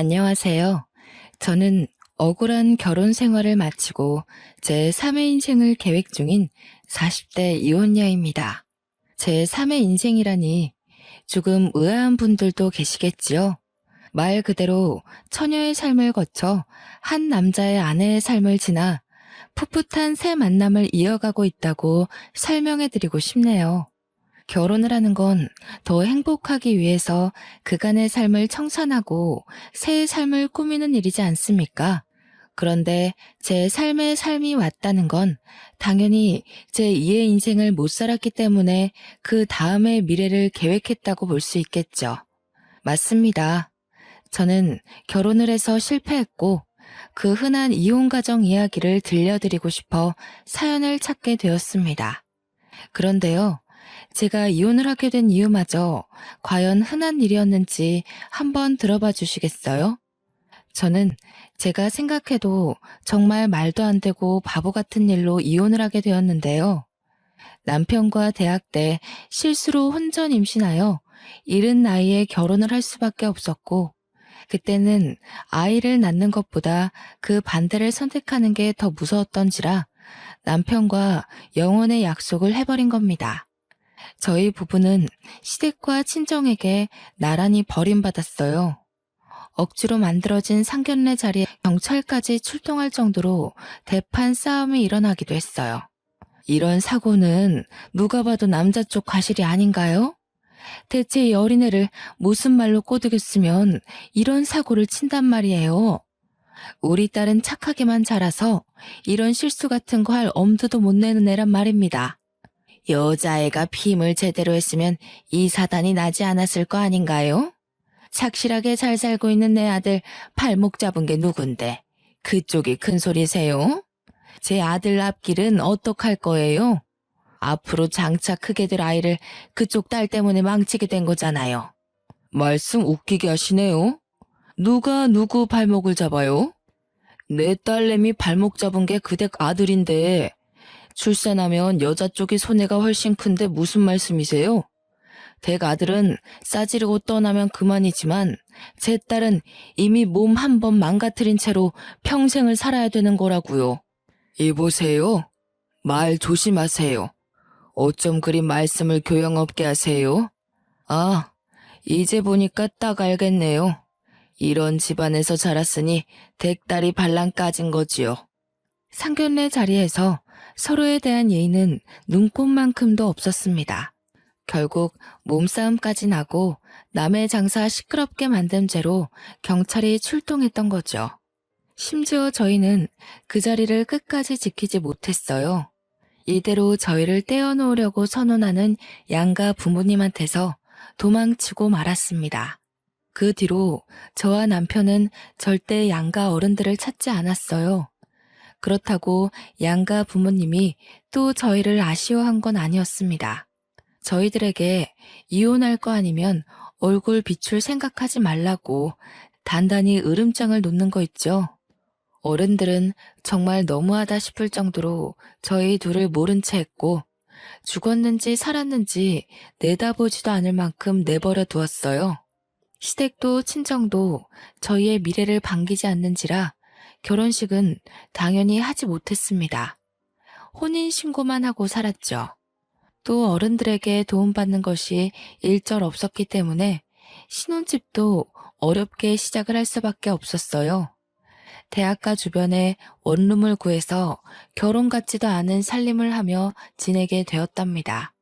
안녕하세요. 저는 억울한 결혼 생활을 마치고 제 3의 인생을 계획 중인 40대 이혼녀입니다. 제 3의 인생이라니 조금 의아한 분들도 계시겠지요. 말 그대로 처녀의 삶을 거쳐 한 남자의 아내의 삶을 지나 풋풋한 새 만남을 이어가고 있다고 설명해 드리고 싶네요. 결혼을 하는 건 더 행복하기 위해서 그간의 삶을 청산하고 새의 삶을 꾸미는 일이지 않습니까? 그런데 제 삶의 삶이 왔다는 건 당연히 제 2의 인생을 못 살았기 때문에 그 다음의 미래를 계획했다고 볼 수 있겠죠. 맞습니다. 저는 결혼을 해서 실패했고 그 흔한 이혼 가정 이야기를 들려드리고 싶어 사연을 찾게 되었습니다. 그런데요, 제가 이혼을 하게 된 이유마저 과연 흔한 일이었는지 한번 들어봐 주시겠어요? 저는 제가 생각해도 정말 말도 안 되고 바보 같은 일로 이혼을 하게 되었는데요. 남편과 대학 때 실수로 혼전 임신하여 이른 나이에 결혼을 할 수밖에 없었고, 그때는 아이를 낳는 것보다 그 반대를 선택하는 게 더 무서웠던지라 남편과 영혼의 약속을 해버린 겁니다. 저희 부부는 시댁과 친정에게 나란히 버림받았어요. 억지로 만들어진 상견례 자리에 경찰까지 출동할 정도로 대판 싸움이 일어나기도 했어요. 이런 사고는 누가 봐도 남자 쪽 과실이 아닌가요? 대체 이 어린애를 무슨 말로 꼬드겼으면 이런 사고를 친단 말이에요. 우리 딸은 착하게만 자라서 이런 실수 같은 거 할 엄두도 못 내는 애란 말입니다. 여자애가 피임을 제대로 했으면 이 사단이 나지 않았을 거 아닌가요? 착실하게 잘 살고 있는 내 아들 발목 잡은 게 누군데 그쪽이 큰 소리세요? 제 아들 앞길은 어떡할 거예요? 앞으로 장차 크게 될 아이를 그쪽 딸 때문에 망치게 된 거잖아요. 말씀 웃기게 하시네요. 누가 누구 발목을 잡아요? 내 딸내미 발목 잡은 게 그댁 아들인데 출산하면 여자 쪽이 손해가 훨씬 큰데 무슨 말씀이세요? 댁 아들은 싸지르고 떠나면 그만이지만 제 딸은 이미 몸 한 번 망가뜨린 채로 평생을 살아야 되는 거라고요. 이보세요. 말 조심하세요. 어쩜 그리 말씀을 교양 없게 하세요? 아, 이제 보니까 딱 알겠네요. 이런 집안에서 자랐으니 댁딸이 발랑 까진 거지요. 상견례 자리에서 서로에 대한 예의는 눈꽃만큼도 없었습니다. 결국 몸싸움까지 나고 남의 장사 시끄럽게 만든 죄로 경찰이 출동했던 거죠. 심지어 저희는 그 자리를 끝까지 지키지 못했어요. 이대로 저희를 떼어놓으려고 선언하는 양가 부모님한테서 도망치고 말았습니다. 그 뒤로 저와 남편은 절대 양가 어른들을 찾지 않았어요. 그렇다고 양가 부모님이 또 저희를 아쉬워한 건 아니었습니다. 저희들에게 이혼할 거 아니면 얼굴 비출 생각하지 말라고 단단히 으름장을 놓는 거 있죠. 어른들은 정말 너무하다 싶을 정도로 저희 둘을 모른 채 했고 죽었는지 살았는지 내다보지도 않을 만큼 내버려 두었어요. 시댁도 친정도 저희의 미래를 반기지 않는지라 결혼식은 당연히 하지 못했습니다. 혼인신고만 하고 살았죠. 또 어른들에게 도움받는 것이 일절 없었기 때문에 신혼집도 어렵게 시작을 할 수밖에 없었어요. 대학가 주변에 원룸을 구해서 결혼 같지도 않은 살림을 하며 지내게 되었답니다.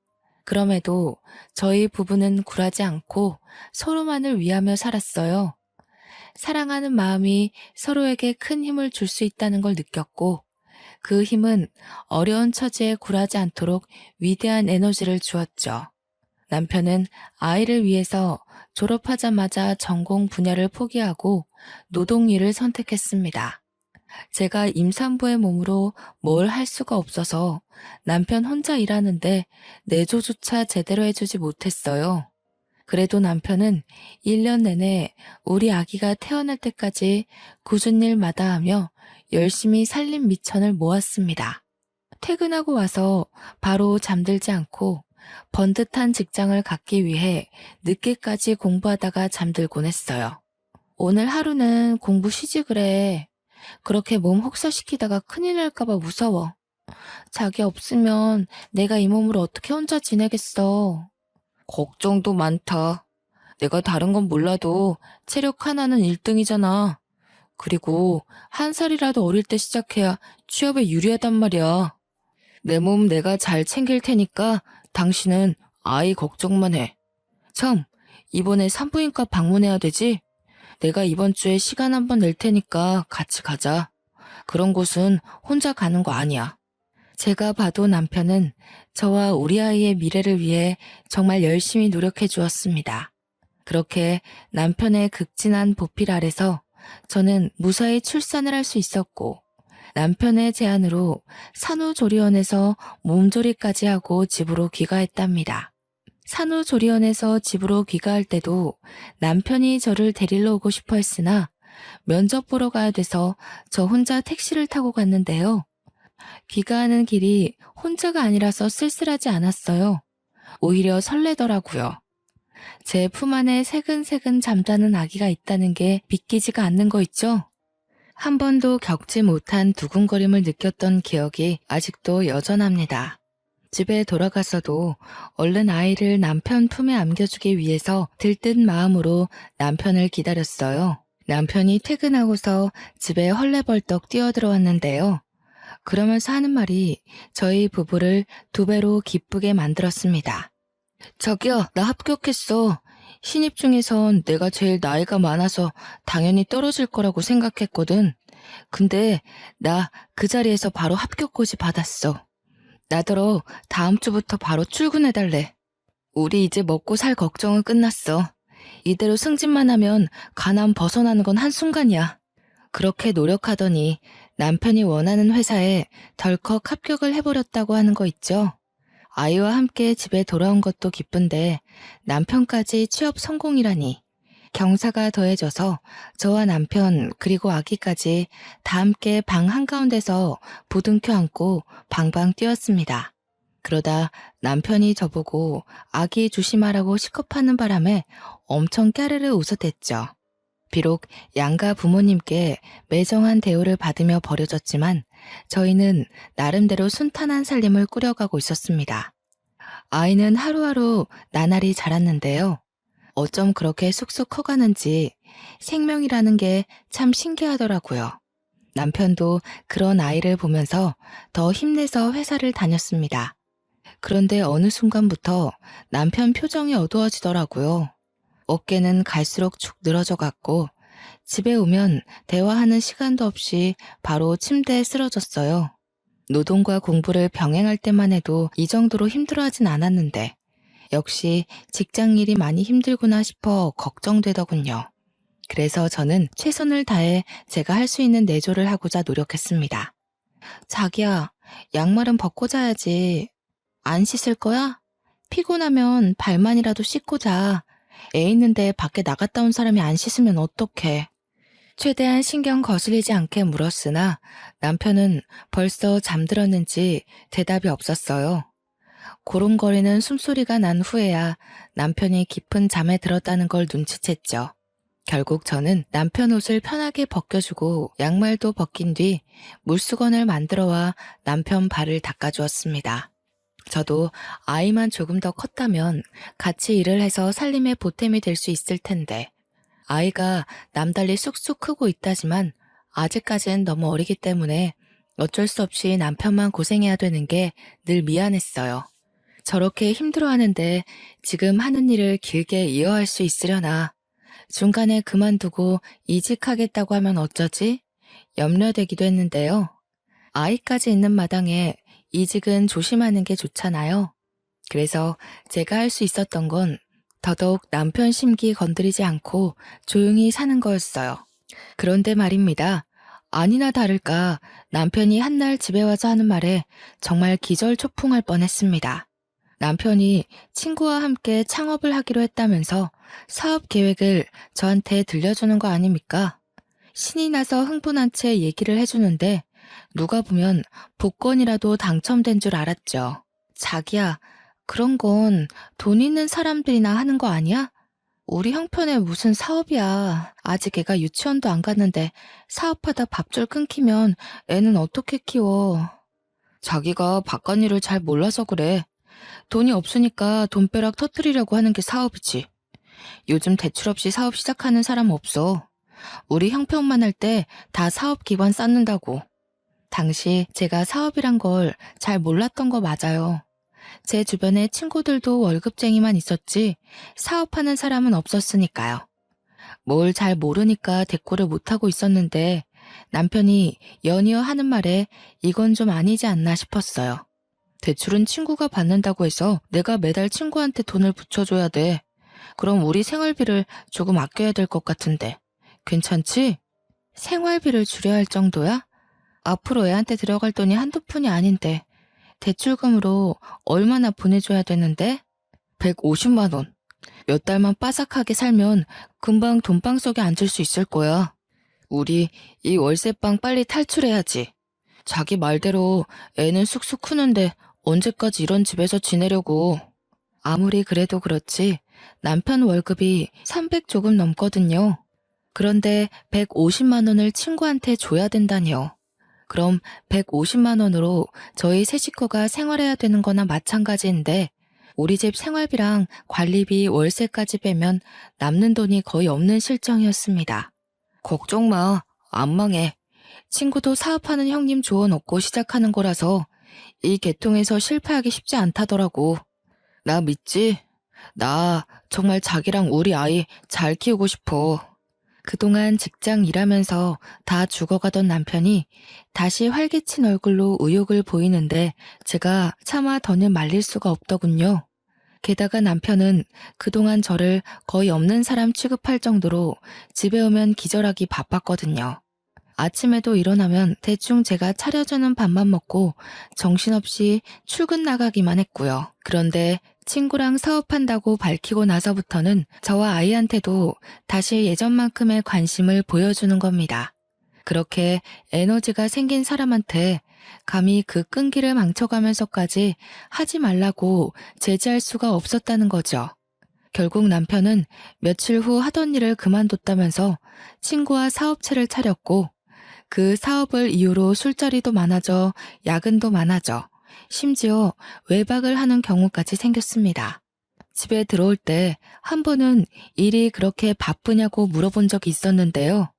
그럼에도 저희 부부는 굴하지 않고 서로만을 위하며 살았어요. 사랑하는 마음이 서로에게 큰 힘을 줄 수 있다는 걸 느꼈고 그 힘은 어려운 처지에 굴하지 않도록 위대한 에너지를 주었죠. 남편은 아이를 위해서 졸업하자마자 전공 분야를 포기하고 노동 일을 선택했습니다. 제가 임산부의 몸으로 뭘 할 수가 없어서 남편 혼자 일하는데 내조조차 제대로 해주지 못했어요. 그래도 남편은 1년 내내 우리 아기가 태어날 때까지 굳은 일 마다하며 열심히 살림 미천을 모았습니다. 퇴근하고 와서 바로 잠들지 않고 번듯한 직장을 갖기 위해 늦게까지 공부하다가 잠들곤 했어요. 오늘 하루는 공부 쉬지 그래. 그렇게 몸 혹사시키다가 큰일 날까봐 무서워. 자기 없으면 내가 이 몸으로 어떻게 혼자 지내겠어. 걱정도 많다. 내가 다른 건 몰라도 체력 하나는 1등이잖아. 그리고 한 살이라도 어릴 때 시작해야 취업에 유리하단 말이야. 내 몸 내가 잘 챙길 테니까 당신은 아이 걱정만 해. 참, 이번에 산부인과 방문해야 되지? 내가 이번 주에 시간 한번 낼 테니까 같이 가자. 그런 곳은 혼자 가는 거 아니야. 제가 봐도 남편은 저와 우리 아이의 미래를 위해 정말 열심히 노력해 주었습니다. 그렇게 남편의 극진한 보필 아래서 저는 무사히 출산을 할 수 있었고, 남편의 제안으로 산후조리원에서 몸조리까지 하고 집으로 귀가했답니다. 산후조리원에서 집으로 귀가할 때도 남편이 저를 데리러 오고 싶어 했으나 면접 보러 가야 돼서 저 혼자 택시를 타고 갔는데요. 귀가하는 길이 혼자가 아니라서 쓸쓸하지 않았어요. 오히려 설레더라고요. 제 품 안에 새근새근 잠자는 아기가 있다는 게 믿기지가 않는 거 있죠? 한 번도 겪지 못한 두근거림을 느꼈던 기억이 아직도 여전합니다. 집에 돌아가서도 얼른 아이를 남편 품에 안겨주기 위해서 들뜬 마음으로 남편을 기다렸어요. 남편이 퇴근하고서 집에 헐레벌떡 뛰어들어왔는데요. 그러면서 하는 말이 저희 부부를 2배로 기쁘게 만들었습니다. 저기요, 나 합격했어. 신입 중에선 내가 제일 나이가 많아서 당연히 떨어질 거라고 생각했거든. 근데 나 그 자리에서 바로 합격고지 받았어. 나더러 다음 주부터 바로 출근해달래. 우리 이제 먹고 살 걱정은 끝났어. 이대로 승진만 하면 가난 벗어나는 건 한순간이야. 그렇게 노력하더니 남편이 원하는 회사에 덜컥 합격을 해버렸다고 하는 거 있죠? 아이와 함께 집에 돌아온 것도 기쁜데 남편까지 취업 성공이라니. 경사가 더해져서 저와 남편 그리고 아기까지 다 함께 방 한가운데서 부둥켜 안고 방방 뛰었습니다. 그러다 남편이 저보고 아기 조심하라고 시겁하는 바람에 엄청 까르르 웃어댔죠. 비록 양가 부모님께 매정한 대우를 받으며 버려졌지만 저희는 나름대로 순탄한 살림을 꾸려가고 있었습니다. 아이는 하루하루 나날이 자랐는데요. 어쩜 그렇게 쑥쑥 커가는지 생명이라는 게 참 신기하더라고요. 남편도 그런 아이를 보면서 더 힘내서 회사를 다녔습니다. 그런데 어느 순간부터 남편 표정이 어두워지더라고요. 어깨는 갈수록 축 늘어져 갔고 집에 오면 대화하는 시간도 없이 바로 침대에 쓰러졌어요. 노동과 공부를 병행할 때만 해도 이 정도로 힘들어하진 않았는데 역시 직장 일이 많이 힘들구나 싶어 걱정되더군요. 그래서 저는 최선을 다해 제가 할 수 있는 내조를 하고자 노력했습니다. 자기야, 양말은 벗고 자야지. 안 씻을 거야? 피곤하면 발만이라도 씻고 자. 애 있는데 밖에 나갔다 온 사람이 안 씻으면 어떡해. 최대한 신경 거슬리지 않게 물었으나 남편은 벌써 잠들었는지 대답이 없었어요. 고름거리는 숨소리가 난 후에야 남편이 깊은 잠에 들었다는 걸 눈치챘죠. 결국 저는 남편 옷을 편하게 벗겨주고 양말도 벗긴 뒤 물수건을 만들어와 남편 발을 닦아주었습니다. 저도 아이만 조금 더 컸다면 같이 일을 해서 살림의 보탬이 될 수 있을 텐데 아이가 남달리 쑥쑥 크고 있다지만 아직까진 너무 어리기 때문에 어쩔 수 없이 남편만 고생해야 되는 게 늘 미안했어요. 저렇게 힘들어하는데 지금 하는 일을 길게 이어할 수 있으려나. 중간에 그만두고 이직하겠다고 하면 어쩌지? 염려되기도 했는데요. 아이까지 있는 마당에 이직은 조심하는 게 좋잖아요. 그래서 제가 할 수 있었던 건 더더욱 남편 심기 건드리지 않고 조용히 사는 거였어요. 그런데 말입니다. 아니나 다를까 남편이 한날 집에 와서 하는 말에 정말 기절초풍할 뻔했습니다. 남편이 친구와 함께 창업을 하기로 했다면서 사업 계획을 저한테 들려주는 거 아닙니까? 신이 나서 흥분한 채 얘기를 해주는데 누가 보면 복권이라도 당첨된 줄 알았죠. 자기야, 그런 건 돈 있는 사람들이나 하는 거 아니야? 우리 형편에 무슨 사업이야. 아직 애가 유치원도 안 갔는데 사업하다 밥줄 끊기면 애는 어떻게 키워. 자기가 바깥 일을 잘 몰라서 그래. 돈이 없으니까 돈벼락 터뜨리려고 하는 게 사업이지. 요즘 대출 없이 사업 시작하는 사람 없어. 우리 형편만 할 때 다 사업 기반 쌓는다고. 당시 제가 사업이란 걸 잘 몰랐던 거 맞아요. 제 주변에 친구들도 월급쟁이만 있었지 사업하는 사람은 없었으니까요. 뭘 잘 모르니까 대꾸를 못하고 있었는데 남편이 연이어 하는 말에 이건 좀 아니지 않나 싶었어요. 대출은 친구가 받는다고 해서 내가 매달 친구한테 돈을 붙여줘야 돼. 그럼 우리 생활비를 조금 아껴야 될 것 같은데. 괜찮지? 생활비를 줄여야 할 정도야? 앞으로 애한테 들어갈 돈이 한두 푼이 아닌데 대출금으로 얼마나 보내줘야 되는데? 150만 원. 몇 달만 빠삭하게 살면 금방 돈방 속에 앉을 수 있을 거야. 우리 이 월세방 빨리 탈출해야지. 자기 말대로 애는 쑥쑥 크는데 언제까지 이런 집에서 지내려고. 아무리 그래도 그렇지 남편 월급이 300 조금 넘거든요. 그런데 150만 원을 친구한테 줘야 된다니요. 그럼 150만 원으로 저희 세 식구가 생활해야 되는 거나 마찬가지인데 우리 집 생활비랑 관리비 월세까지 빼면 남는 돈이 거의 없는 실정이었습니다. 걱정 마. 안 망해. 친구도 사업하는 형님 조언 얻고 시작하는 거라서 이 계통에서 실패하기 쉽지 않다더라고. 나 믿지? 나 정말 자기랑 우리 아이 잘 키우고 싶어. 그동안 직장 일하면서 다 죽어가던 남편이 다시 활기친 얼굴로 의욕을 보이는데 제가 차마 더는 말릴 수가 없더군요. 게다가 남편은 그동안 저를 거의 없는 사람 취급할 정도로 집에 오면 기절하기 바빴거든요. 아침에도 일어나면 대충 제가 차려주는 밥만 먹고 정신없이 출근 나가기만 했고요. 그런데 친구랑 사업한다고 밝히고 나서부터는 저와 아이한테도 다시 예전만큼의 관심을 보여주는 겁니다. 그렇게 에너지가 생긴 사람한테 감히 그 끈기를 망쳐가면서까지 하지 말라고 제지할 수가 없었다는 거죠. 결국 남편은 며칠 후 하던 일을 그만뒀다면서 친구와 사업체를 차렸고 그 사업을 이유로 술자리도 많아져 야근도 많아져 심지어 외박을 하는 경우까지 생겼습니다. 집에 들어올 때 한 번은 일이 그렇게 바쁘냐고 물어본 적이 있었는데요.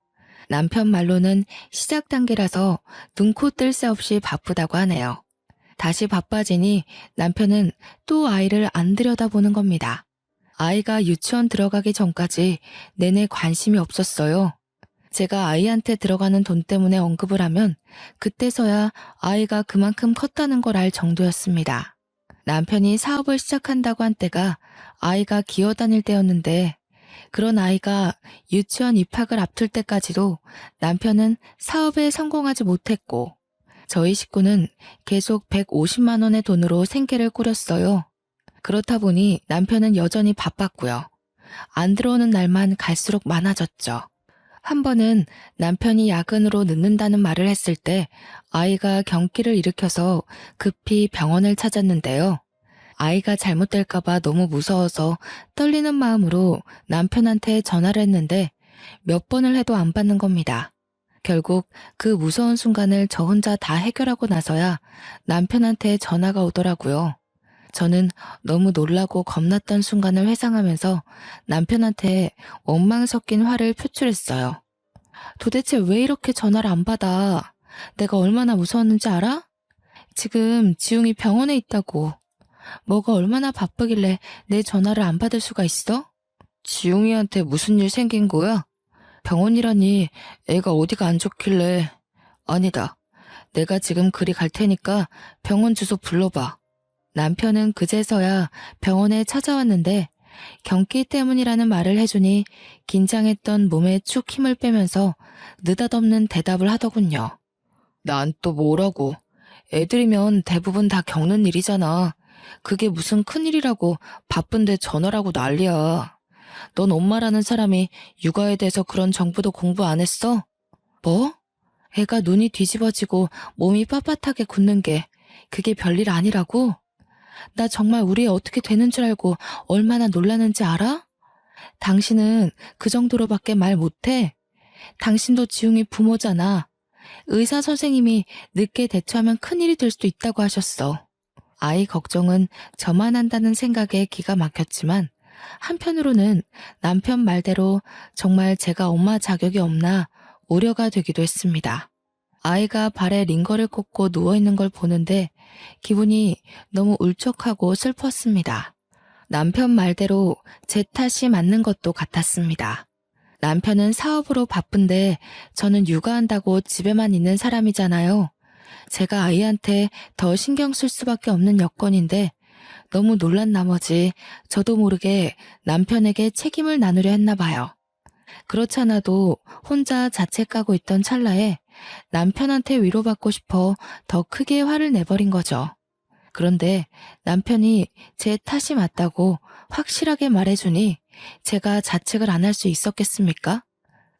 남편 말로는 시작 단계라서 눈코 뜰 새 없이 바쁘다고 하네요. 다시 바빠지니 남편은 또 아이를 안 들여다보는 겁니다. 아이가 유치원 들어가기 전까지 내내 관심이 없었어요. 제가 아이한테 들어가는 돈 때문에 언급을 하면 그때서야 아이가 그만큼 컸다는 걸 알 정도였습니다. 남편이 사업을 시작한다고 한 때가 아이가 기어다닐 때였는데 그런 아이가 유치원 입학을 앞둘 때까지도 남편은 사업에 성공하지 못했고 저희 식구는 계속 150만 원의 돈으로 생계를 꾸렸어요. 그렇다 보니 남편은 여전히 바빴고요. 안 들어오는 날만 갈수록 많아졌죠. 한 번은 남편이 야근으로 늦는다는 말을 했을 때 아이가 경기를 일으켜서 급히 병원을 찾았는데요. 아이가 잘못될까봐 너무 무서워서 떨리는 마음으로 남편한테 전화를 했는데 몇 번을 해도 안 받는 겁니다. 결국 그 무서운 순간을 저 혼자 다 해결하고 나서야 남편한테 전화가 오더라고요. 저는 너무 놀라고 겁났던 순간을 회상하면서 남편한테 원망 섞인 화를 표출했어요. 도대체 왜 이렇게 전화를 안 받아? 내가 얼마나 무서웠는지 알아? 지금 지웅이 병원에 있다고. 뭐가 얼마나 바쁘길래 내 전화를 안 받을 수가 있어? 지웅이한테 무슨 일 생긴 거야? 병원이라니 애가 어디가 안 좋길래. 아니다. 내가 지금 그리 갈 테니까 병원 주소 불러봐. 남편은 그제서야 병원에 찾아왔는데 경기 때문이라는 말을 해주니 긴장했던 몸에 축 힘을 빼면서 느닷없는 대답을 하더군요. 난 또 뭐라고. 애들이면 대부분 다 겪는 일이잖아. 그게 무슨 큰일이라고 바쁜데 전화라고 난리야. 넌 엄마라는 사람이 육아에 대해서 그런 정보도 공부 안 했어? 뭐? 애가 눈이 뒤집어지고 몸이 빳빳하게 굳는 게 그게 별일 아니라고? 나 정말 우리 애 어떻게 되는 줄 알고 얼마나 놀라는지 알아? 당신은 그 정도로밖에 말 못해? 당신도 지웅이 부모잖아. 의사 선생님이 늦게 대처하면 큰일이 될 수도 있다고 하셨어. 아이 걱정은 저만 한다는 생각에 기가 막혔지만 한편으로는 남편 말대로 정말 제가 엄마 자격이 없나 우려가 되기도 했습니다. 아이가 발에 링거를 꽂고 누워있는 걸 보는데 기분이 너무 울적하고 슬펐습니다. 남편 말대로 제 탓이 맞는 것도 같았습니다. 남편은 사업으로 바쁜데 저는 육아한다고 집에만 있는 사람이잖아요. 제가 아이한테 더 신경 쓸 수밖에 없는 여건인데 너무 놀란 나머지 저도 모르게 남편에게 책임을 나누려 했나 봐요. 그렇잖아도 혼자 자책 까고 있던 찰나에 남편한테 위로받고 싶어 더 크게 화를 내버린 거죠. 그런데 남편이 제 탓이 맞다고 확실하게 말해주니 제가 자책을 안 할 수 있었겠습니까?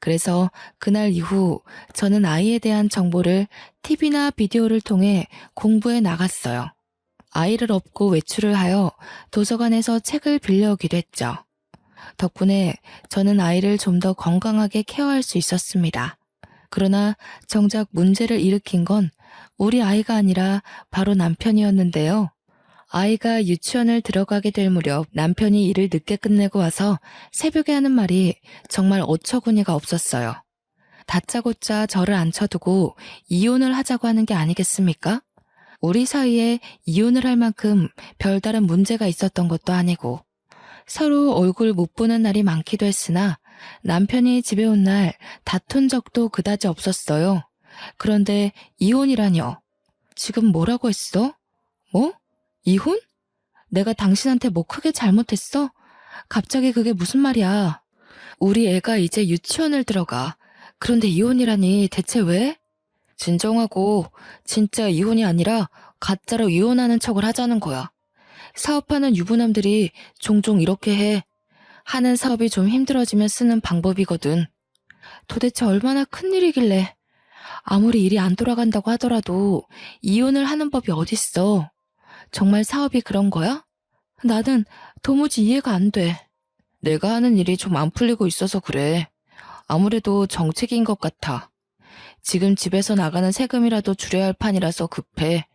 그래서 그날 이후 저는 아이에 대한 정보를 TV나 비디오를 통해 공부해 나갔어요. 아이를 업고 외출을 하여 도서관에서 책을 빌려오기도 했죠. 덕분에 저는 아이를 좀 더 건강하게 케어할 수 있었습니다. 그러나 정작 문제를 일으킨 건 우리 아이가 아니라 바로 남편이었는데요. 아이가 유치원을 들어가게 될 무렵 남편이 일을 늦게 끝내고 와서 새벽에 하는 말이 정말 어처구니가 없었어요. 다짜고짜 저를 앉혀두고 이혼을 하자고 하는 게 아니겠습니까? 우리 사이에 이혼을 할 만큼 별다른 문제가 있었던 것도 아니고 서로 얼굴 못 보는 날이 많기도 했으나 남편이 집에 온 날 다툰 적도 그다지 없었어요. 그런데 이혼이라뇨. 지금 뭐라고 했어? 뭐? 이혼? 내가 당신한테 뭐 크게 잘못했어? 갑자기 그게 무슨 말이야? 우리 애가 이제 유치원을 들어가. 그런데 이혼이라니 대체 왜? 진정하고 진짜 이혼이 아니라 가짜로 이혼하는 척을 하자는 거야. 사업하는 유부남들이 종종 이렇게 해. 하는 사업이 좀 힘들어지면 쓰는 방법이거든. 도대체 얼마나 큰일이길래. 아무리 일이 안 돌아간다고 하더라도 이혼을 하는 법이 어딨어. 정말 사업이 그런 거야? 나는 도무지 이해가 안 돼. 내가 하는 일이 좀 안 풀리고 있어서 그래. 아무래도 정책인 것 같아. 지금 집에서 나가는 세금이라도 줄여야 할 판이라서 급해.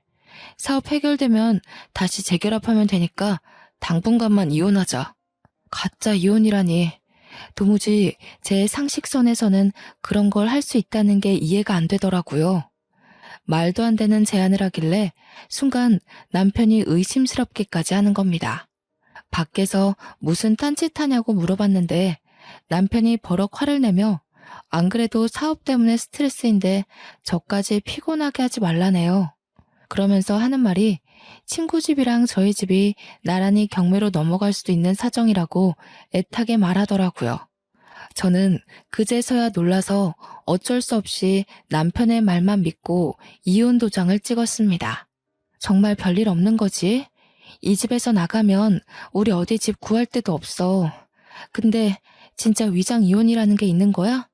사업 해결되면 다시 재결합하면 되니까 당분간만 이혼하자. 가짜 이혼이라니. 도무지 제 상식선에서는 그런 걸 할 수 있다는 게 이해가 안 되더라고요. 말도 안 되는 제안을 하길래 순간 남편이 의심스럽게까지 하는 겁니다. 밖에서 무슨 딴짓하냐고 물어봤는데 남편이 버럭 화를 내며 안 그래도 사업 때문에 스트레스인데 저까지 피곤하게 하지 말라네요. 그러면서 하는 말이 친구 집이랑 저희 집이 나란히 경매로 넘어갈 수도 있는 사정이라고 애타게 말하더라고요. 저는 그제서야 놀라서 어쩔 수 없이 남편의 말만 믿고 이혼 도장을 찍었습니다. 정말 별일 없는 거지? 이 집에서 나가면 우리 어디 집 구할 데도 없어. 근데 진짜 위장 이혼이라는 게 있는 거야?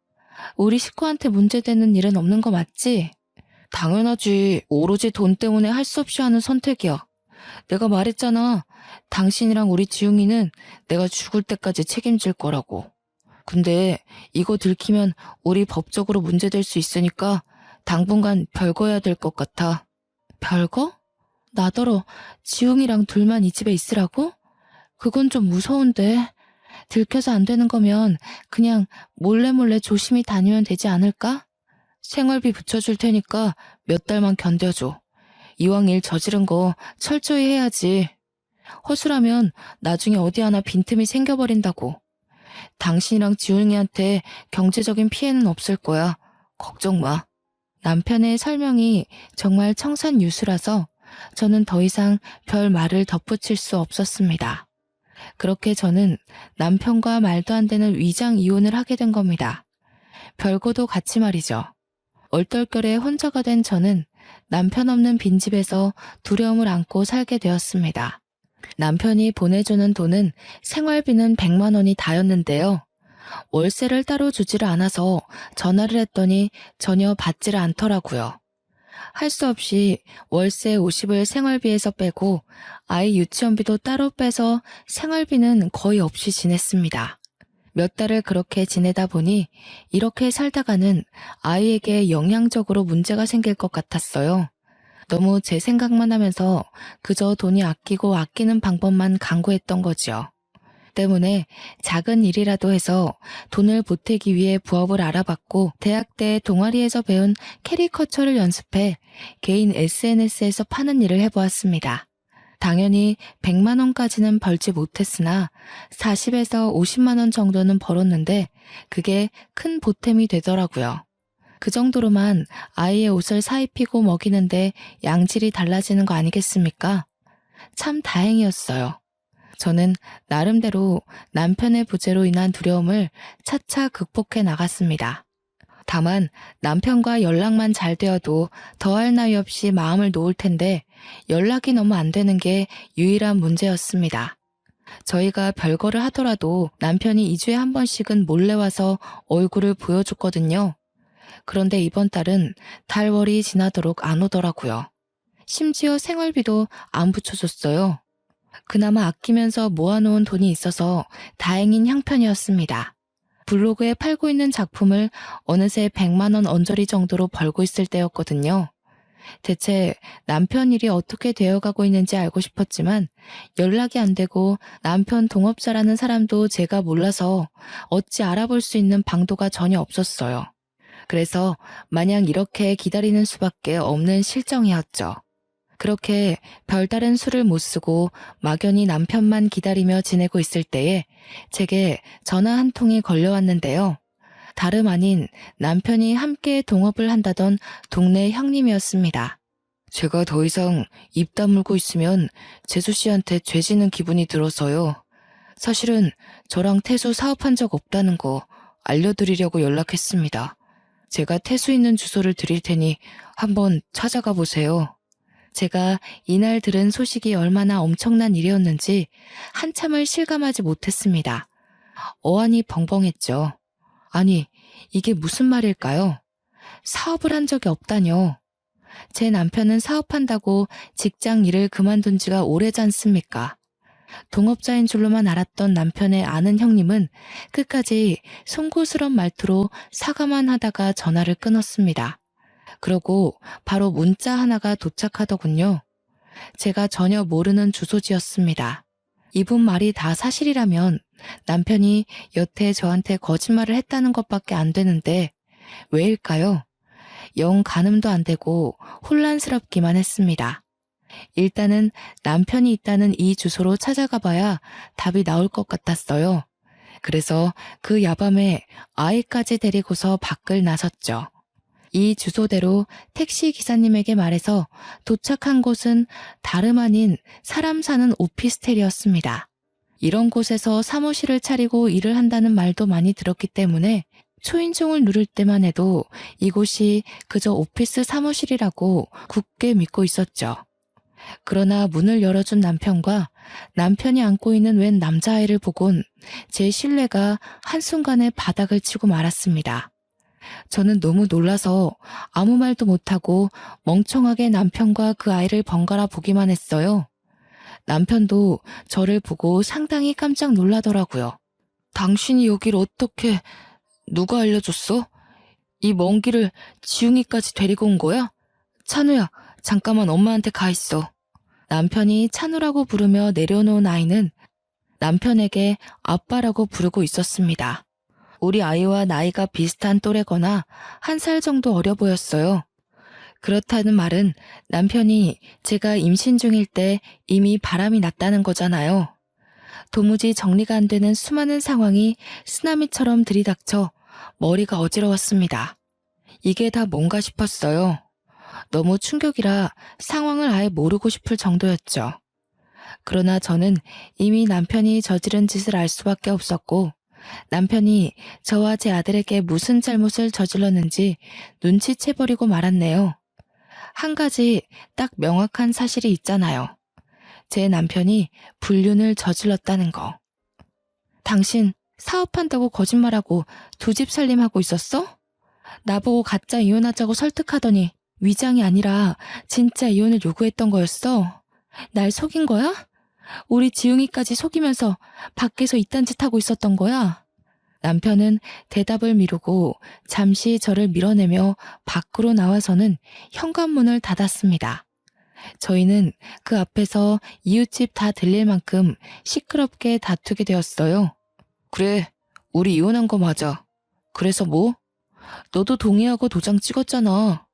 우리 식구한테 문제되는 일은 없는 거 맞지? 당연하지. 오로지 돈 때문에 할 수 없이 하는 선택이야. 내가 말했잖아. 당신이랑 우리 지웅이는 내가 죽을 때까지 책임질 거라고. 근데 이거 들키면 우리 법적으로 문제될 수 있으니까 당분간 별거해야 될 것 같아. 별거? 나더러 지웅이랑 둘만 이 집에 있으라고? 그건 좀 무서운데. 들켜서 안 되는 거면 그냥 몰래 조심히 다니면 되지 않을까? 생활비 붙여줄 테니까 몇 달만 견뎌줘. 이왕 일 저지른 거 철저히 해야지. 허술하면 나중에 어디 하나 빈틈이 생겨버린다고. 당신이랑 지훈이한테 경제적인 피해는 없을 거야. 걱정 마. 남편의 설명이 정말 청산유수라서 저는 더 이상 별 말을 덧붙일 수 없었습니다. 그렇게 저는 남편과 말도 안 되는 위장 이혼을 하게 된 겁니다. 별거도 같이 말이죠. 얼떨결에 혼자가 된 저는 남편 없는 빈집에서 두려움을 안고 살게 되었습니다. 남편이 보내주는 돈은 생활비는 100만 원이 다였는데요. 월세를 따로 주지를 않아서 전화를 했더니 전혀 받지를 않더라고요. 할 수 없이 월세 50을 생활비에서 빼고 아이 유치원비도 따로 빼서 생활비는 거의 없이 지냈습니다. 몇 달을 그렇게 지내다 보니 이렇게 살다가는 아이에게 영양적으로 문제가 생길 것 같았어요. 너무 제 생각만 하면서 그저 돈이 아끼고 아끼는 방법만 강구했던 거지요. 때문에 작은 일이라도 해서 돈을 보태기 위해 부업을 알아봤고 대학 때 동아리에서 배운 캐리커처를 연습해 개인 SNS에서 파는 일을 해보았습니다. 당연히 100만 원까지는 벌지 못했으나 40에서 50만 원 정도는 벌었는데 그게 큰 보탬이 되더라고요. 그 정도로만 아이의 옷을 사입히고 먹이는데 양질이 달라지는 거 아니겠습니까? 참 다행이었어요. 저는 나름대로 남편의 부재로 인한 두려움을 차차 극복해 나갔습니다. 다만 남편과 연락만 잘 되어도 더할 나위 없이 마음을 놓을 텐데 연락이 너무 안 되는 게 유일한 문제였습니다. 저희가 별거를 하더라도 남편이 2주에 한 번씩은 몰래 와서 얼굴을 보여줬거든요. 그런데 이번 달은 달월이 지나도록 안 오더라고요. 심지어 생활비도 안 붙여줬어요. 그나마 아끼면서 모아놓은 돈이 있어서 다행인 형편이었습니다. 블로그에 팔고 있는 작품을 어느새 100만 원 언저리 정도로 벌고 있을 때였거든요. 대체 남편 일이 어떻게 되어가고 있는지 알고 싶었지만 연락이 안 되고 남편 동업자라는 사람도 제가 몰라서 어찌 알아볼 수 있는 방도가 전혀 없었어요. 그래서 마냥 이렇게 기다리는 수밖에 없는 실정이었죠. 그렇게 별다른 수를 못 쓰고 막연히 남편만 기다리며 지내고 있을 때에 제게 전화 한 통이 걸려왔는데요. 다름 아닌 남편이 함께 동업을 한다던 동네 형님이었습니다. 제가 더 이상 입 다물고 있으면 재수 씨한테 죄지는 기분이 들어서요. 사실은 저랑 태수 사업한 적 없다는 거 알려드리려고 연락했습니다. 제가 태수 있는 주소를 드릴 테니 한번 찾아가 보세요. 제가 이날 들은 소식이 얼마나 엄청난 일이었는지 한참을 실감하지 못했습니다. 어안이 벙벙했죠. 아니, 이게 무슨 말일까요? 사업을 한 적이 없다뇨. 제 남편은 사업한다고 직장 일을 그만둔 지가 오래지 않습니까? 동업자인 줄로만 알았던 남편의 아는 형님은 끝까지 송구스런 말투로 사과만 하다가 전화를 끊었습니다. 그러고 바로 문자 하나가 도착하더군요. 제가 전혀 모르는 주소지였습니다. 이분 말이 다 사실이라면 남편이 여태 저한테 거짓말을 했다는 것밖에 안 되는데 왜일까요? 영 가늠도 안 되고 혼란스럽기만 했습니다. 일단은 남편이 있다는 이 주소로 찾아가 봐야 답이 나올 것 같았어요. 그래서 그 야밤에 아이까지 데리고서 밖을 나섰죠. 이 주소대로 택시 기사님에게 말해서 도착한 곳은 다름 아닌 사람 사는 오피스텔이었습니다. 이런 곳에서 사무실을 차리고 일을 한다는 말도 많이 들었기 때문에 초인종을 누를 때만 해도 이곳이 그저 오피스 사무실이라고 굳게 믿고 있었죠. 그러나 문을 열어준 남편과 남편이 안고 있는 웬 남자아이를 보곤 제 신뢰가 한순간에 바닥을 치고 말았습니다. 저는 너무 놀라서 아무 말도 못하고 멍청하게 남편과 그 아이를 번갈아 보기만 했어요. 남편도 저를 보고 상당히 깜짝 놀라더라고요. 당신이 여길 어떻게, 누가 알려줬어? 이 먼 길을 지웅이까지 데리고 온 거야? 찬우야, 잠깐만 엄마한테 가 있어. 남편이 찬우라고 부르며 내려놓은 아이는 남편에게 아빠라고 부르고 있었습니다. 우리 아이와 나이가 비슷한 또래거나 1살 정도 어려 보였어요. 그렇다는 말은 남편이 제가 임신 중일 때 이미 바람이 났다는 거잖아요. 도무지 정리가 안 되는 수많은 상황이 쓰나미처럼 들이닥쳐 머리가 어지러웠습니다. 이게 다 뭔가 싶었어요. 너무 충격이라 상황을 아예 모르고 싶을 정도였죠. 그러나 저는 이미 남편이 저지른 짓을 알 수밖에 없었고 남편이 저와 제 아들에게 무슨 잘못을 저질렀는지 눈치채버리고 말았네요. 한 가지 딱 명확한 사실이 있잖아요. 제 남편이 불륜을 저질렀다는 거. 당신 사업한다고 거짓말하고 두 집 살림하고 있었어? 나보고 가짜 이혼하자고 설득하더니 위장이 아니라 진짜 이혼을 요구했던 거였어? 날 속인 거야? 우리 지웅이까지 속이면서 밖에서 이딴 짓 하고 있었던 거야? 남편은 대답을 미루고 잠시 저를 밀어내며 밖으로 나와서는 현관문을 닫았습니다. 저희는 그 앞에서 이웃집 다 들릴 만큼 시끄럽게 다투게 되었어요. 그래, 우리 이혼한 거 맞아. 그래서 뭐? 너도 동의하고 도장 찍었잖아.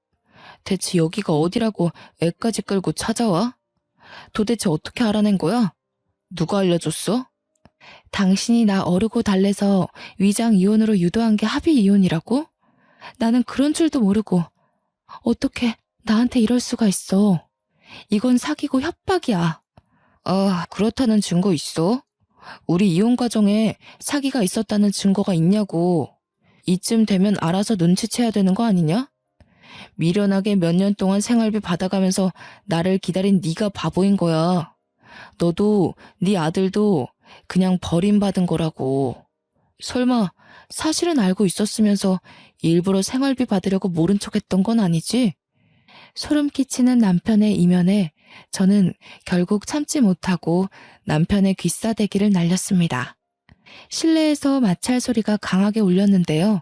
대체 여기가 어디라고 애까지 끌고 찾아와? 도대체 어떻게 알아낸 거야? 누가 알려줬어? 당신이 나 어르고 달래서 위장 이혼으로 유도한 게 합의 이혼이라고? 나는 그런 줄도 모르고 어떻게 나한테 이럴 수가 있어. 이건 사기고 협박이야. 아, 그렇다는 증거 있어? 우리 이혼 과정에 사기가 있었다는 증거가 있냐고. 이쯤 되면 알아서 눈치채야 되는 거 아니냐? 미련하게 몇 년 동안 생활비 받아가면서 나를 기다린 네가 바보인 거야. 너도 네 아들도 그냥 버림받은 거라고. 설마 사실은 알고 있었으면서 일부러 생활비 받으려고 모른 척했던 건 아니지? 소름 끼치는 남편의 이면에 저는 결국 참지 못하고 남편의 귀싸대기를 날렸습니다. 실내에서 마찰 소리가 강하게 울렸는데요.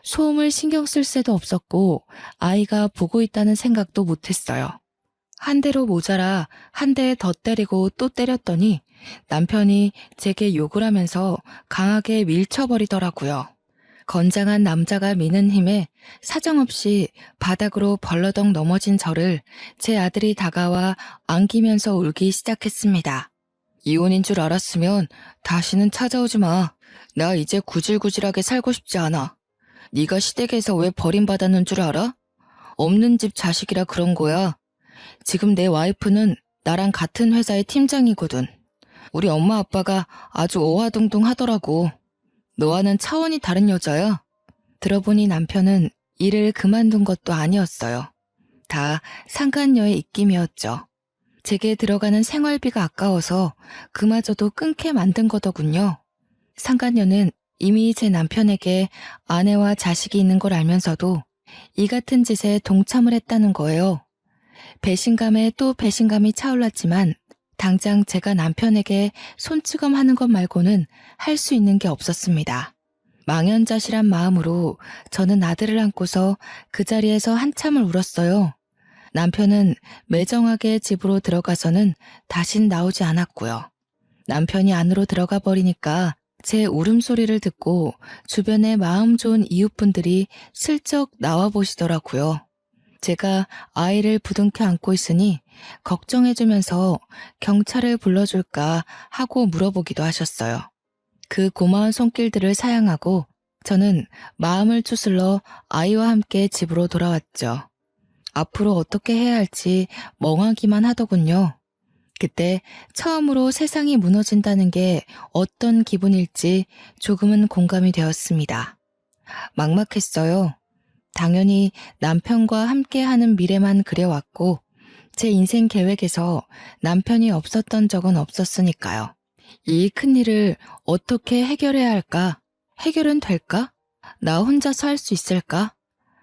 소음을 신경 쓸 새도 없었고 아이가 보고 있다는 생각도 못했어요. 한 대로 모자라 한 대 더 때리고 또 때렸더니 남편이 제게 욕을 하면서 강하게 밀쳐버리더라고요. 건장한 남자가 미는 힘에 사정없이 바닥으로 벌러덩 넘어진 저를 제 아들이 다가와 안기면서 울기 시작했습니다. 이혼인 줄 알았으면 다시는 찾아오지 마. 나 이제 구질구질하게 살고 싶지 않아. 네가 시댁에서 왜 버림받았는 줄 알아? 없는 집 자식이라 그런 거야. 지금 내 와이프는 나랑 같은 회사의 팀장이거든. 우리 엄마 아빠가 아주 오화동동 하더라고. 너와는 차원이 다른 여자야. 들어보니 남편은 일을 그만둔 것도 아니었어요. 다 상간녀의 입김이었죠. 제게 들어가는 생활비가 아까워서 그마저도 끊게 만든 거더군요. 상간녀는 이미 제 남편에게 아내와 자식이 있는 걸 알면서도 이 같은 짓에 동참을 했다는 거예요. 배신감에 또 배신감이 차올랐지만 당장 제가 남편에게 손찌검하는 것 말고는 할 수 있는 게 없었습니다. 망연자실한 마음으로 저는 아들을 안고서 그 자리에서 한참을 울었어요. 남편은 매정하게 집으로 들어가서는 다신 나오지 않았고요. 남편이 안으로 들어가 버리니까 제 울음소리를 듣고 주변에 마음 좋은 이웃분들이 슬쩍 나와 보시더라고요. 제가 아이를 부둥켜 안고 있으니 걱정해주면서 경찰을 불러줄까 하고 물어보기도 하셨어요. 그 고마운 손길들을 사양하고 저는 마음을 추슬러 아이와 함께 집으로 돌아왔죠. 앞으로 어떻게 해야 할지 멍하기만 하더군요. 그때 처음으로 세상이 무너진다는 게 어떤 기분일지 조금은 공감이 되었습니다. 막막했어요. 당연히 남편과 함께하는 미래만 그려왔고 제 인생 계획에서 남편이 없었던 적은 없었으니까요. 이 큰일을 어떻게 해결해야 할까? 해결은 될까? 나 혼자서 할 수 있을까?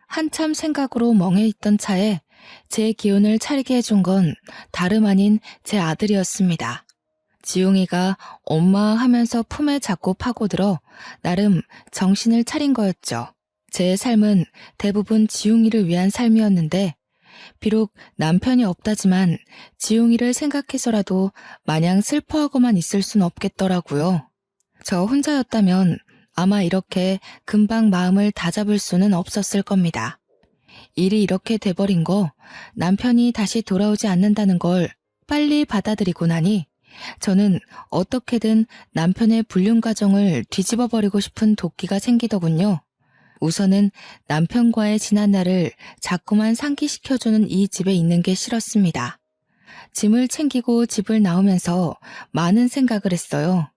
한참 생각으로 멍해 있던 차에 제 기운을 차리게 해준 건 다름 아닌 제 아들이었습니다. 지용이가 엄마 하면서 품에 잡고 파고들어 나름 정신을 차린 거였죠. 제 삶은 대부분 지용이를 위한 삶이었는데 비록 남편이 없다지만 지용이를 생각해서라도 마냥 슬퍼하고만 있을 순 없겠더라고요. 저 혼자였다면 아마 이렇게 금방 마음을 다잡을 수는 없었을 겁니다. 일이 이렇게 돼버린 거 남편이 다시 돌아오지 않는다는 걸 빨리 받아들이고 나니 저는 어떻게든 남편의 불륜 과정을 뒤집어버리고 싶은 도끼가 생기더군요. 우선은 남편과의 지난 날을 자꾸만 상기시켜주는 이 집에 있는 게 싫었습니다. 짐을 챙기고 집을 나오면서 많은 생각을 했어요.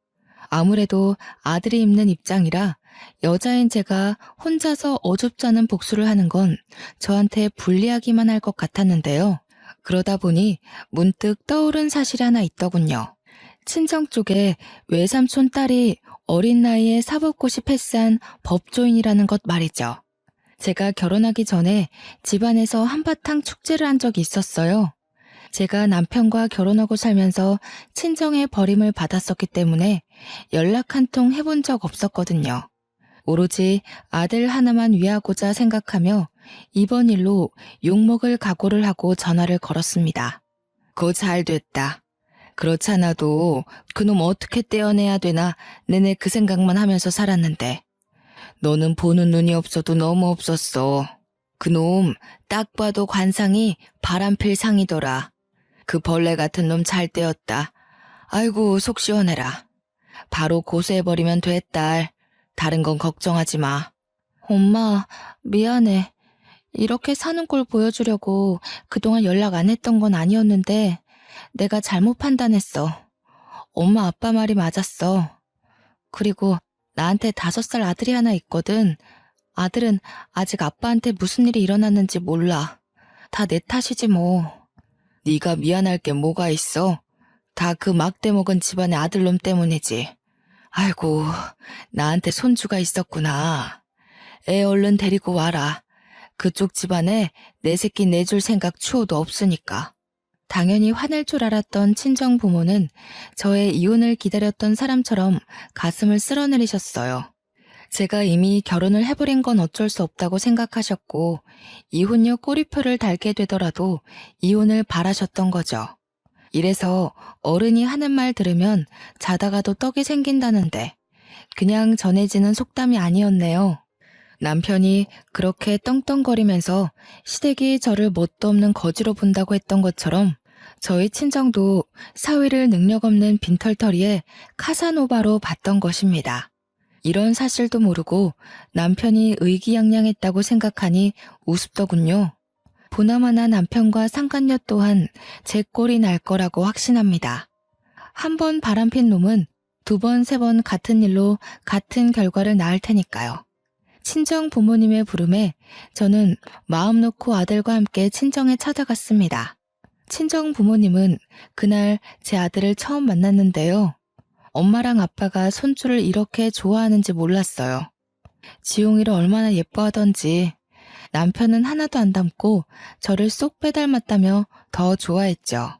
아무래도 아들이 입는 입장이라 여자인 제가 혼자서 어줍잖은 복수를 하는 건 저한테 불리하기만 할 것 같았는데요. 그러다 보니 문득 떠오른 사실이 하나 있더군요. 친정 쪽에 외삼촌 딸이 어린 나이에 사법고시 패스한 법조인이라는 것 말이죠. 제가 결혼하기 전에 집안에서 한바탕 축제를 한 적이 있었어요. 제가 남편과 결혼하고 살면서 친정의 버림을 받았었기 때문에 연락 한 통 해본 적 없었거든요. 오로지 아들 하나만 위하고자 생각하며 이번 일로 욕먹을 각오를 하고 전화를 걸었습니다. 고 잘 됐다. 그렇지 않아도 그놈 어떻게 떼어내야 되나 내내 그 생각만 하면서 살았는데 너는 보는 눈이 없어도 너무 없었어. 그놈 딱 봐도 관상이 바람필 상이더라. 그 벌레 같은 놈 잘 떼었다. 아이고 속 시원해라. 바로 고소해버리면 돼 딸. 다른 건 걱정하지 마. 엄마 미안해. 이렇게 사는 꼴 보여주려고 그동안 연락 안 했던 건 아니었는데 내가 잘못 판단했어. 엄마 아빠 말이 맞았어. 그리고 나한테 5살 아들이 하나 있거든. 아들은 아직 아빠한테 무슨 일이 일어났는지 몰라. 다 내 탓이지 뭐. 네가 미안할 게 뭐가 있어? 다 그 막대 먹은 집안의 아들놈 때문이지. 아이고, 나한테 손주가 있었구나. 애 얼른 데리고 와라. 그쪽 집안에 내 새끼 내줄 생각 추호도 없으니까. 당연히 화낼 줄 알았던 친정 부모는 저의 이혼을 기다렸던 사람처럼 가슴을 쓸어내리셨어요. 제가 이미 결혼을 해버린 건 어쩔 수 없다고 생각하셨고 이혼료 꼬리표를 달게 되더라도 이혼을 바라셨던 거죠. 이래서 어른이 하는 말 들으면 자다가도 떡이 생긴다는데 그냥 전해지는 속담이 아니었네요. 남편이 그렇게 떵떵거리면서 시댁이 저를 뭣도 없는 거지로 본다고 했던 것처럼 저희 친정도 사위를 능력 없는 빈털터리에 카사노바로 봤던 것입니다. 이런 사실도 모르고 남편이 의기양양했다고 생각하니 우습더군요. 보나마나 남편과 상간녀 또한 제 꼴이 날 거라고 확신합니다. 한 번 바람핀 놈은 2번, 3번 같은 일로 같은 결과를 낳을 테니까요. 친정 부모님의 부름에 저는 마음 놓고 아들과 함께 친정에 찾아갔습니다. 친정 부모님은 그날 제 아들을 처음 만났는데요. 엄마랑 아빠가 손주를 이렇게 좋아하는지 몰랐어요. 지용이를 얼마나 예뻐하던지 남편은 하나도 안 닮고 저를 쏙 빼닮았다며 더 좋아했죠.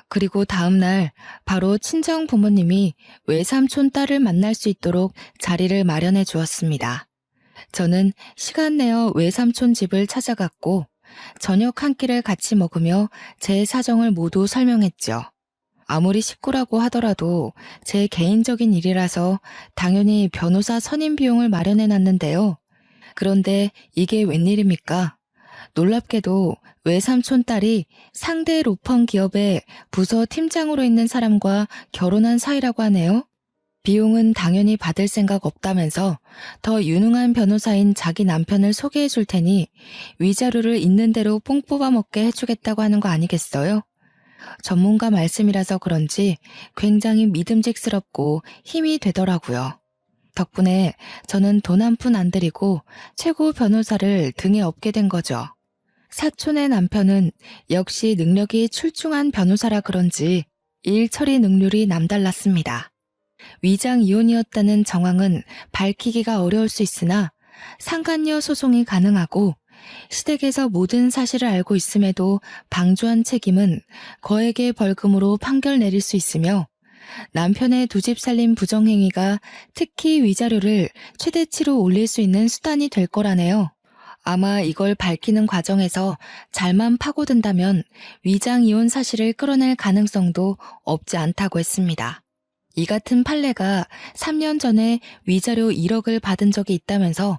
그리고 다음 날 바로 친정 부모님이 외삼촌 딸을 만날 수 있도록 자리를 마련해 주었습니다. 저는 시간 내어 외삼촌 집을 찾아갔고 저녁 한 끼를 같이 먹으며 제 사정을 모두 설명했죠. 아무리 식구라고 하더라도 제 개인적인 일이라서 당연히 변호사 선임 비용을 마련해 놨는데요. 그런데 이게 웬일입니까? 놀랍게도 외삼촌 딸이 상대 로펌 기업의 부서 팀장으로 있는 사람과 결혼한 사이라고 하네요. 비용은 당연히 받을 생각 없다면서 더 유능한 변호사인 자기 남편을 소개해 줄 테니 위자료를 있는 대로 뽕 뽑아 먹게 해주겠다고 하는 거 아니겠어요? 전문가 말씀이라서 그런지 굉장히 믿음직스럽고 힘이 되더라고요. 덕분에 저는 돈 한 푼 안 들이고 최고 변호사를 등에 업게 된 거죠. 사촌의 남편은 역시 능력이 출중한 변호사라 그런지 일 처리 능률이 남달랐습니다. 위장 이혼이었다는 정황은 밝히기가 어려울 수 있으나 상간녀 소송이 가능하고 시댁에서 모든 사실을 알고 있음에도 방조한 책임은 거액의 벌금으로 판결 내릴 수 있으며 남편의 2집 살림 부정행위가 특히 위자료를 최대치로 올릴 수 있는 수단이 될 거라네요. 아마 이걸 밝히는 과정에서 잘만 파고든다면 위장 이혼 사실을 끌어낼 가능성도 없지 않다고 했습니다. 이 같은 판례가 3년 전에 위자료 1억을 받은 적이 있다면서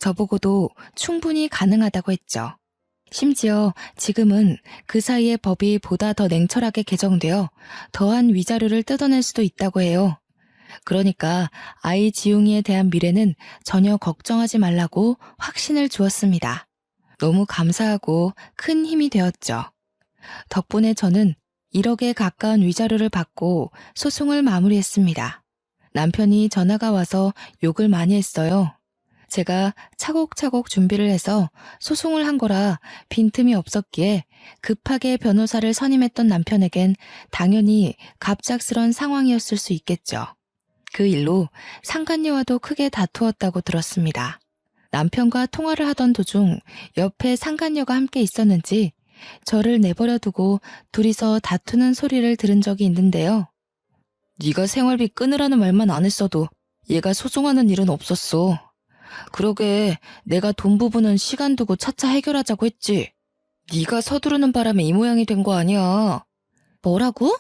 저보고도 충분히 가능하다고 했죠. 심지어 지금은 그 사이에 법이 보다 더 냉철하게 개정되어 더한 위자료를 뜯어낼 수도 있다고 해요. 그러니까 아이 지용이에 대한 미래는 전혀 걱정하지 말라고 확신을 주었습니다. 너무 감사하고 큰 힘이 되었죠. 덕분에 저는 1억에 가까운 위자료를 받고 소송을 마무리했습니다. 남편이 전화가 와서 욕을 많이 했어요. 제가 차곡차곡 준비를 해서 소송을 한 거라 빈틈이 없었기에 급하게 변호사를 선임했던 남편에겐 당연히 갑작스런 상황이었을 수 있겠죠. 그 일로 상간녀와도 크게 다투었다고 들었습니다. 남편과 통화를 하던 도중 옆에 상간녀가 함께 있었는지 저를 내버려 두고 둘이서 다투는 소리를 들은 적이 있는데요. 네가 생활비 끊으라는 말만 안 했어도 얘가 소송하는 일은 없었어. 그러게 내가 돈 부부는 시간 두고 차차 해결하자고 했지. 네가 서두르는 바람에 이 모양이 된 거 아니야. 뭐라고?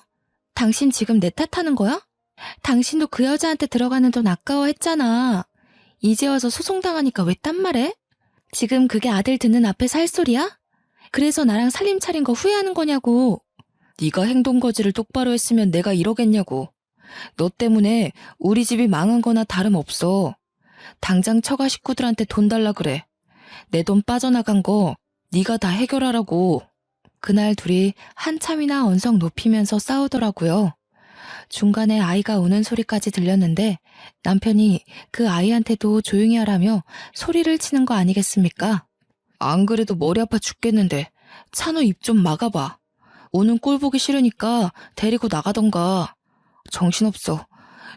당신 지금 내 탓하는 거야? 당신도 그 여자한테 들어가는 돈 아까워했잖아. 이제 와서 소송당하니까 왜 딴 말해? 지금 그게 아들 듣는 앞에서 할 소리야? 그래서 나랑 살림 차린 거 후회하는 거냐고. 네가 행동 거지를 똑바로 했으면 내가 이러겠냐고. 너 때문에 우리 집이 망한 거나 다름없어. 당장 처가 식구들한테 돈 달라 그래. 내 돈 빠져나간 거 네가 다 해결하라고. 그날 둘이 한참이나 언성 높이면서 싸우더라고요. 중간에 아이가 우는 소리까지 들렸는데 남편이 그 아이한테도 조용히 하라며 소리를 치는 거 아니겠습니까? 안 그래도 머리 아파 죽겠는데 찬우 입 좀 막아봐. 우는 꼴 보기 싫으니까 데리고 나가던가. 정신없어.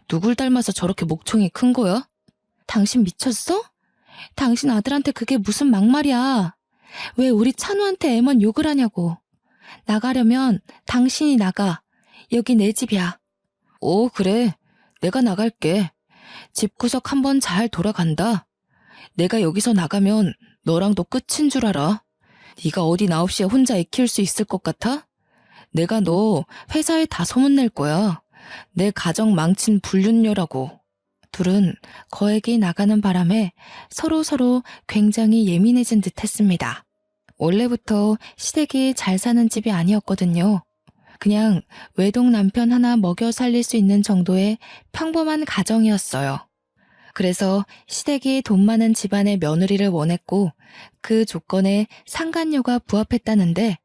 누굴 닮아서 저렇게 목청이 큰 거야? 당신 미쳤어? 당신 아들한테 그게 무슨 막말이야. 왜 우리 찬우한테 애먼 욕을 하냐고. 나가려면 당신이 나가. 여기 내 집이야. 오, 그래. 내가 나갈게. 집구석 한번 잘 돌아간다. 내가 여기서 나가면 너랑도 끝인 줄 알아. 네가 어디 나 없이 혼자 애 키울 수 있을 것 같아? 내가 너 회사에 다 소문낼 거야. 내 가정 망친 불륜녀라고. 둘은 거액이 나가는 바람에 서로 굉장히 예민해진 듯 했습니다. 원래부터 시댁이 잘 사는 집이 아니었거든요. 그냥 외동 남편 하나 먹여 살릴 수 있는 정도의 평범한 가정이었어요. 그래서 시댁이 돈 많은 집안의 며느리를 원했고 그 조건에 상간녀가 부합했다는데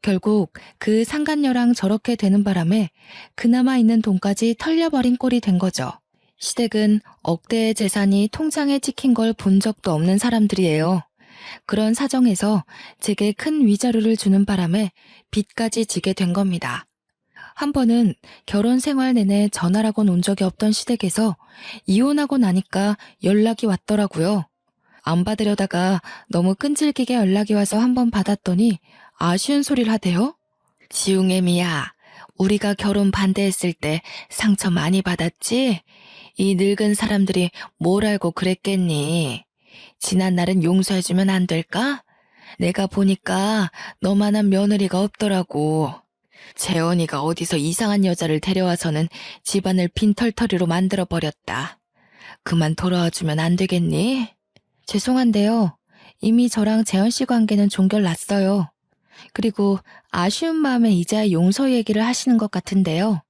결국 그 상간녀랑 저렇게 되는 바람에 그나마 있는 돈까지 털려버린 꼴이 된 거죠. 시댁은 억대의 재산이 통장에 찍힌 걸 본 적도 없는 사람들이에요. 그런 사정에서 제게 큰 위자료를 주는 바람에 빚까지 지게 된 겁니다. 한 번은 결혼 생활 내내 전화라곤 온 적이 없던 시댁에서 이혼하고 나니까 연락이 왔더라고요. 안 받으려다가 너무 끈질기게 연락이 와서 한 번 받았더니 아쉬운 소리를 하대요. 지웅애미야, 우리가 결혼 반대했을 때 상처 많이 받았지? 이 늙은 사람들이 뭘 알고 그랬겠니? 지난 날은 용서해주면 안 될까? 내가 보니까 너만한 며느리가 없더라고. 재원이가 어디서 이상한 여자를 데려와서는 집안을 빈털터리로 만들어버렸다. 그만 돌아와주면 안 되겠니? 죄송한데요. 이미 저랑 재원씨 관계는 종결났어요. 그리고 아쉬운 마음에 이제야 용서 얘기를 하시는 것 같은데요.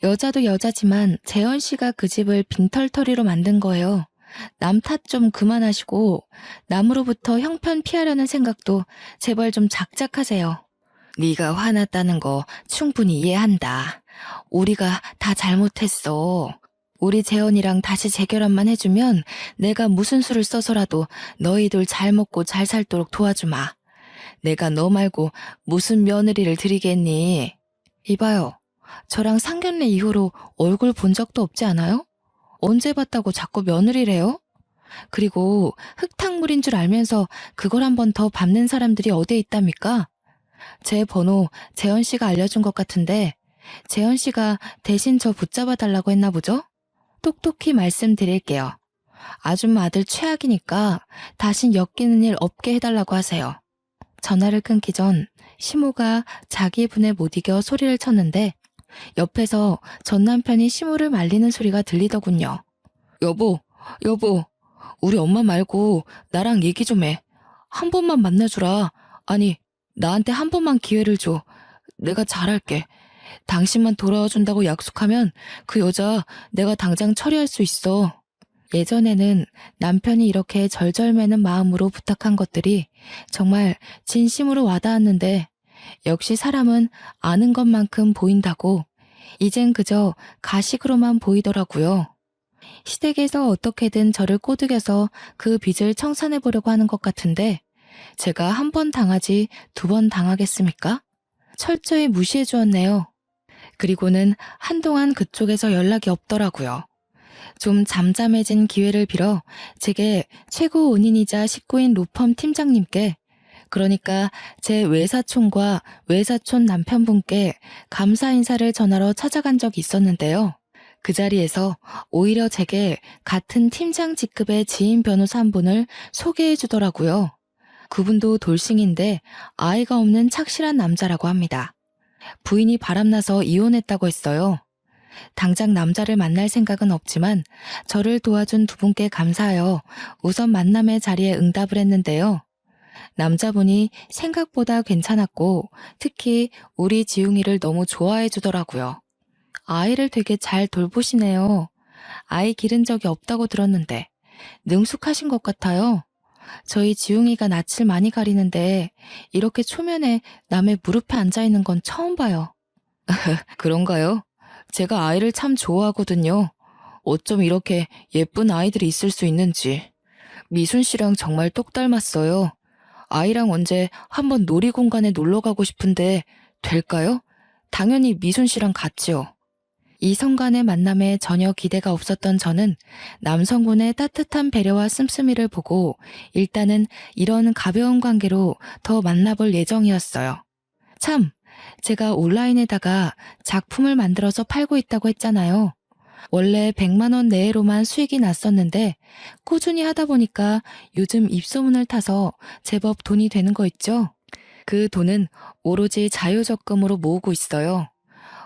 여자도 여자지만 재원씨가 그 집을 빈털터리로 만든 거예요. 남 탓 좀 그만하시고 남으로부터 형편 피하려는 생각도 제발 좀 작작하세요. 네가 화났다는 거 충분히 이해한다. 우리가 다 잘못했어. 우리 재원이랑 다시 재결합만 해주면 내가 무슨 수를 써서라도 너희들 잘 먹고 잘 살도록 도와주마. 내가 너 말고 무슨 며느리를 드리겠니? 이봐요. 저랑 상견례 이후로 얼굴 본 적도 없지 않아요? 언제 봤다고 자꾸 며느리래요? 그리고 흙탕물인 줄 알면서 그걸 한 번 더 밟는 사람들이 어디에 있답니까? 제 번호 재현 씨가 알려준 것 같은데 재현 씨가 대신 저 붙잡아 달라고 했나 보죠? 똑똑히 말씀드릴게요. 아줌마 아들 최악이니까 다신 엮이는 일 없게 해달라고 하세요. 전화를 끊기 전 시모가 자기 분에 못 이겨 소리를 쳤는데 옆에서 전 남편이 시모를 말리는 소리가 들리더군요. 여보, 우리 엄마 말고 나랑 얘기 좀 해. 한 번만 만나주라. 아니, 나한테 한 번만 기회를 줘. 내가 잘할게. 당신만 돌아와 준다고 약속하면 그 여자 내가 당장 처리할 수 있어. 예전에는 남편이 이렇게 절절매는 마음으로 부탁한 것들이 정말 진심으로 와닿았는데 역시 사람은 아는 것만큼 보인다고 이젠 그저 가식으로만 보이더라고요. 시댁에서 어떻게든 저를 꼬드겨서 그 빚을 청산해보려고 하는 것 같은데 제가 한 번 당하지 두 번 당하겠습니까? 철저히 무시해 주었네요. 그리고는 한동안 그쪽에서 연락이 없더라고요. 좀 잠잠해진 기회를 빌어 제게 최고 은인이자 식구인 로펌 팀장님께 그러니까 제 외사촌과 외사촌 남편분께 감사 인사를 전하러 찾아간 적이 있었는데요. 그 자리에서 오히려 제게 같은 팀장 직급의 지인 변호사 한 분을 소개해 주더라고요. 그분도 돌싱인데 아이가 없는 착실한 남자라고 합니다. 부인이 바람나서 이혼했다고 했어요. 당장 남자를 만날 생각은 없지만 저를 도와준 두 분께 감사하여 우선 만남의 자리에 응답을 했는데요. 남자분이 생각보다 괜찮았고 특히 우리 지웅이를 너무 좋아해 주더라고요. 아이를 되게 잘 돌보시네요. 아이 기른 적이 없다고 들었는데 능숙하신 것 같아요. 저희 지웅이가 낯을 많이 가리는데 이렇게 초면에 남의 무릎에 앉아 있는 건 처음 봐요. 그런가요? 제가 아이를 참 좋아하거든요. 어쩜 이렇게 예쁜 아이들이 있을 수 있는지. 미순 씨랑 정말 똑 닮았어요. 아이랑 언제 한번 놀이공간에 놀러 가고 싶은데 될까요? 당연히 미순 씨랑 같지요. 이성 간의 만남에 전혀 기대가 없었던 저는 남성분의 따뜻한 배려와 씀씀이를 보고 일단은 이런 가벼운 관계로 더 만나볼 예정이었어요. 참, 제가 온라인에다가 작품을 만들어서 팔고 있다고 했잖아요. 원래 100만 원 내외로만 수익이 났었는데 꾸준히 하다 보니까 요즘 입소문을 타서 제법 돈이 되는 거 있죠? 그 돈은 오로지 자유적금으로 모으고 있어요.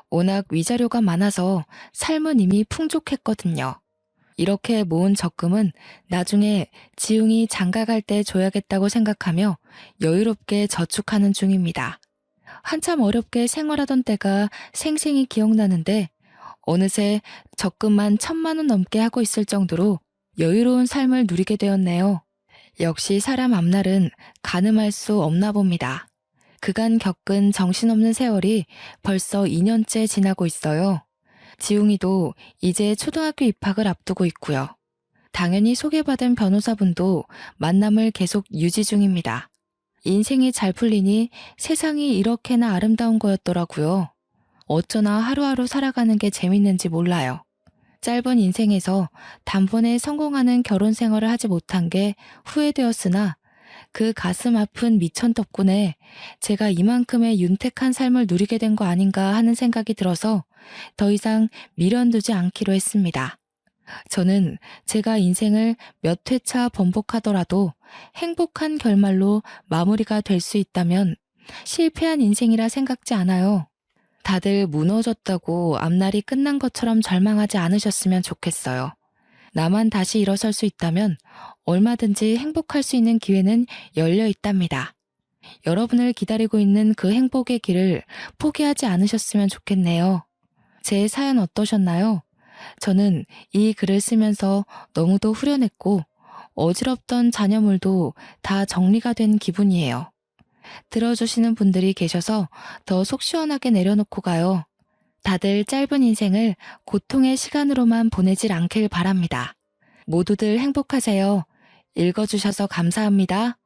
워낙 위자료가 많아서 삶은 이미 풍족했거든요. 이렇게 모은 적금은 나중에 지웅이 장가갈 때 줘야겠다고 생각하며 여유롭게 저축하는 중입니다. 한참 어렵게 생활하던 때가 생생히 기억나는데 어느새 적금만 1,000만 원 넘게 하고 있을 정도로 여유로운 삶을 누리게 되었네요. 역시 사람 앞날은 가늠할 수 없나 봅니다. 그간 겪은 정신없는 세월이 벌써 2년째 지나고 있어요. 지웅이도 이제 초등학교 입학을 앞두고 있고요. 당연히 소개받은 변호사분도 만남을 계속 유지 중입니다. 인생이 잘 풀리니 세상이 이렇게나 아름다운 거였더라고요. 어쩌나 하루하루 살아가는 게 재밌는지 몰라요. 짧은 인생에서 단번에 성공하는 결혼 생활을 하지 못한 게 후회되었으나 그 가슴 아픈 미천 덕분에 제가 이만큼의 윤택한 삶을 누리게 된 거 아닌가 하는 생각이 들어서 더 이상 미련두지 않기로 했습니다. 저는 제가 인생을 몇 회차 번복하더라도 행복한 결말로 마무리가 될 수 있다면 실패한 인생이라 생각지 않아요. 다들 무너졌다고 앞날이 끝난 것처럼 절망하지 않으셨으면 좋겠어요. 나만 다시 일어설 수 있다면 얼마든지 행복할 수 있는 기회는 열려 있답니다. 여러분을 기다리고 있는 그 행복의 길을 포기하지 않으셨으면 좋겠네요. 제 사연 어떠셨나요? 저는 이 글을 쓰면서 너무도 후련했고 어지럽던 잔여물도 다 정리가 된 기분이에요. 들어주시는 분들이 계셔서 더 속 시원하게 내려놓고 가요. 다들 짧은 인생을 고통의 시간으로만 보내질 않길 바랍니다. 모두들 행복하세요. 읽어주셔서 감사합니다.